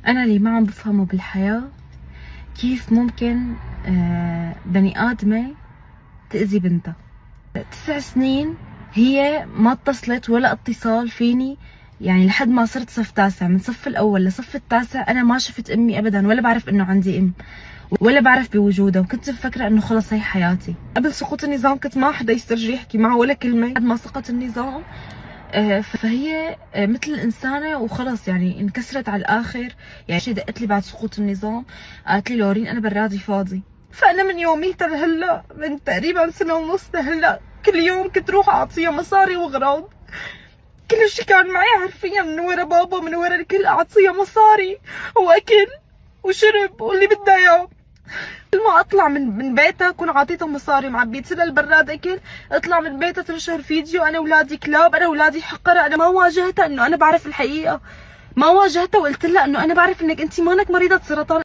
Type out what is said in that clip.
أنا اللي ما عم بفهمه بالحياة كيف ممكن بني آدمة تأذي بنتها. 9 سنين هي ما اتصلت ولا اتصال فيني، يعني لحد ما صرت صف تاسع، من صف الأول لصف التاسع أنا ما شفت أمي أبدا، ولا بعرف إنه عندي أم، ولا بعرف بوجودها، وكنت مفكرة إنه خلص هي حياتي. قبل سقوط النظام كنت ما حدا يسترجي يحكي معه ولا كلمة. بعد ما سقط النظام فهي مثل الإنسانة وخلص، يعني انكسرت على الآخر. يعني شي دقت لي بعد سقوط النظام قالت لي لورين أنا برادي فاضي. فأنا من يوميتها لهلا، من تقريبا سنة ونص لهلا، كل يوم كنت روح أعطيها مصاري وأغراض. كل شي كان معي حرفيا من ورا بابا، من ورا الكل، أعطيها مصاري وأكل وشرب واللي بدها إياه. كل ما اطلع من بيتها اكون عاطيتها مصاري، معبيت لها البراد اكل، اطلع من بيتها تنشر فيديو انا اولادي كلاب، انا اولادي حقره. انا ما واجهتها انه انا بعرف الحقيقه، ما واجهتها وقلت لها انه انا بعرف انك انت مانك مريضه سرطان.